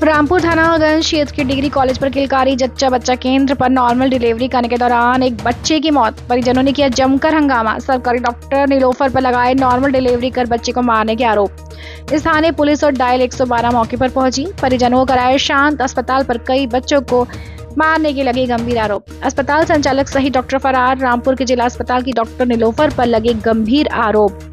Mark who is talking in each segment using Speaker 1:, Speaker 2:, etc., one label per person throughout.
Speaker 1: रामपुर थानागंज क्षेत्र के degree college पर किलकारी जच्चा बच्चा केंद्र पर नॉर्मल डिलीवरी करने के दौरान एक बच्चे की मौत। परिजनों ने किया जमकर हंगामा। सरकारी डॉक्टर नीलोफर पर लगाए नॉर्मल डिलीवरी कर बच्चे को मारने के आरोप। स्थानीय पुलिस और डायल 112 मौके पर पहुंची। परिजनों को कराया शांत। अस्पताल पर कई बच्चों को मारने के लगे गंभीर आरोप। अस्पताल संचालक सहित डॉक्टर फरार। रामपुर के जिला अस्पताल की डॉक्टर नीलोफर पर लगे गंभीर आरोप।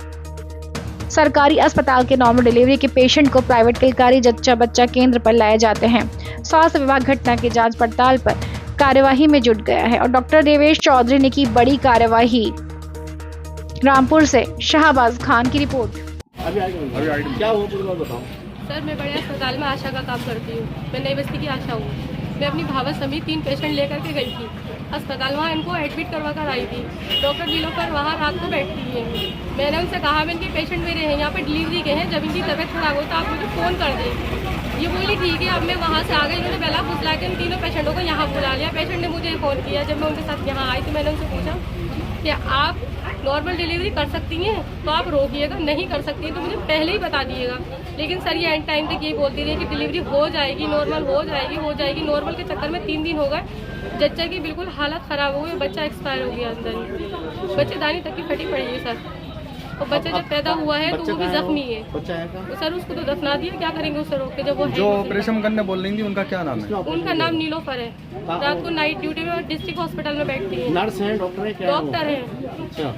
Speaker 1: सरकारी अस्पताल के नॉर्मल डिलीवरी के पेशेंट को प्राइवेट किलकारी जच्चा बच्चा केंद्र पर लाए जाते हैं। स्वास्थ्य विभाग घटना की जांच पड़ताल पर कार्यवाही में जुट गया है और डॉक्टर देवेश चौधरी ने की बड़ी कार्यवाही। रामपुर से शाहबाज खान की रिपोर्ट।
Speaker 2: क्या हुआ पूरी बात बताओ।
Speaker 3: सर, मैं बड़े अस्पताल में आशा का काम करती हूँ। मैं नई बस्ती की आशा हूँ। मैं अपनी भावा समेत 3 पेशेंट लेकर के गई थी अस्पताल। वहाँ इनको एडमिट करवा कर आई थी। डॉक्टर नीलोफर वहाँ रात को बैठती है। मैंने उनसे कहा मैं इनके पेशेंट मेरे हैं, यहाँ पे डिलीवरी के हैं, जब इनकी तबीयत खराब हो तो आप मुझे फ़ोन कर दें। ये बोली ठीक है। अब मैं वहाँ से आ गई। इन्होंने पहला फुसला के इन तीनों पेशेंटों को यहाँ बुला लिया। पेशेंट ने मुझे फ़ोन किया। जब मैं उनके साथ यहाँ आई तो मैंने उनसे पूछा कि आप नॉर्मल डिलीवरी कर सकती हैं तो आप रोकिएगा, नहीं कर सकती हैं तो मुझे पहले ही बता दिएगा। लेकिन सर ये एंड टाइम तक ये बोलती रही कि डिलीवरी हो जाएगी, नॉर्मल हो जाएगी। नॉर्मल के चक्कर में 3 दिन हो गए। जच्चा की बिल्कुल हालत ख़राब हो गई। बच्चा एक्सपायर हो गया अंदर ही। बच्चेदानी तक की फटी पड़ी है सर। और बच्चा जब पैदा हुआ है तो वो भी जख्मी है। सर उसको तो दफना दिया, क्या करेंगे उससे रोक के जब वो
Speaker 2: जो ऑपरेशन करने बोल रही थी उनका क्या नाम है?
Speaker 3: उनका नाम नीलोफर है। रात को नाइट ड्यूटी में डिस्ट्रिक्ट हॉस्पिटल में बैठती है।
Speaker 2: नर्स है, डॉक्टर है, क्या
Speaker 3: डॉक्टर है?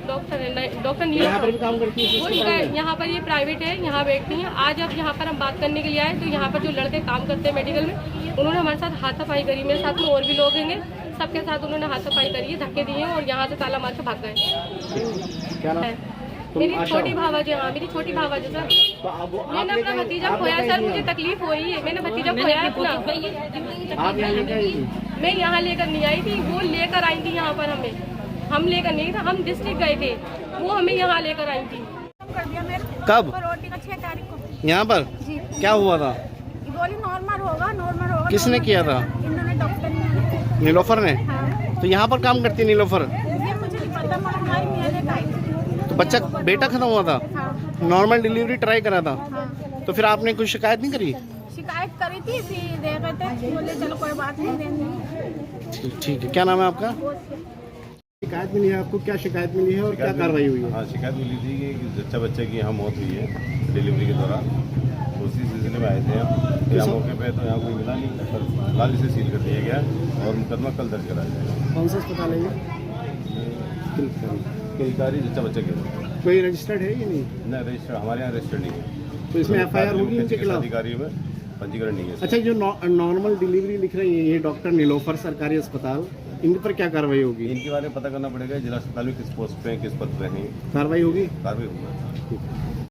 Speaker 3: डॉक्टर है, डॉक्टर नीलोफर काम करती है। वो यहाँ पर ये प्राइवेट है, यहाँ बैठती हैं। आज अब यहाँ पर हम बात करने के लिए आए तो यहाँ पर जो लड़के काम करते हैं मेडिकल में, उन्होंने हमारे साथ हाथापाई करी। मेरे साथ में और भी लोग हैं, सबके साथ उन्होंने हाथापाई करी है, धक्के दिए और यहाँ से ताला मार के भाग गए। मेरी छोटी भावा जी, हाँ मेरी छोटी भावा जी सर। मैंने अपना भतीजा खोया सर, मुझे तकलीफ हुई है। मैंने भतीजा खोया है अपना। मैं यहाँ लेकर नहीं आई थी, वो लेकर आई थी यहाँ पर हमें। हम लेकर नहीं था, हम डिस्ट्रिक्ट गए थे, वो हमें यहाँ लेकर आई थी।
Speaker 4: कब?
Speaker 3: 6 तारीख को
Speaker 4: यहाँ पर
Speaker 3: जी।
Speaker 4: क्या हुआ था?
Speaker 3: बोली नॉर्मल होगा।
Speaker 4: किसने किया था?
Speaker 3: इन्होंने डॉक्टर ने।
Speaker 4: नीलोफर ने?
Speaker 3: हाँ।
Speaker 4: तो यहाँ पर काम करती है नीलोफर?
Speaker 3: ये मुझे नहीं पता, मगर हमारी मियाँ ने कहा।
Speaker 4: तो बच्चा बेटा खत्म हुआ था?
Speaker 3: हाँ।
Speaker 4: नॉर्मल डिलीवरी ट्राई करा था?
Speaker 3: हाँ।
Speaker 4: तो फिर आपने कुछ शिकायत नहीं करी?
Speaker 3: शिकायत करी थी, फिर दे गए थे, बोले चलो कोई बात नहीं देंगे।
Speaker 4: ठीक है। क्या नाम है आपका? शिकायत मिली है आपको? क्या शिकायत मिली है और क्या कार्रवाई हुई है?
Speaker 5: हाँ, शिकायत मिली थी कि जच्चा बच्चे की यहाँ मौत हुई है डिलीवरी के दौरान। तो उसी सिलसिले में आए थे हम। यहाँ मौके पे तो यहाँ कोई मिला नहीं, पर लाल से सील कर दिया गया और मुकदमा कल दर्ज कराया जाएगा।
Speaker 4: कौन सा अस्पताल है ये?
Speaker 5: किलकारी जच्चा बच्चे के
Speaker 4: कोई रजिस्टर्ड है या नहीं?
Speaker 5: न रजिस्टर, हमारे यहाँ रजिस्टर नहीं है।
Speaker 4: तो इसमें FIR होगी इनके खिलाफ?
Speaker 5: अधिकारी में पंजीकरण नहीं है।
Speaker 4: अच्छा, जो नॉर्मल डिलीवरी लिख रही है ये डॉक्टर नीलोफर सरकारी अस्पताल, इन पर क्या कार्रवाई होगी?
Speaker 5: इनके बारे में पता करना पड़ेगा जिला अस्पताल में किस पोस्ट पे हैं, किस पद पे हैं।
Speaker 4: कार्रवाई होगी?
Speaker 5: कार्रवाई होगी।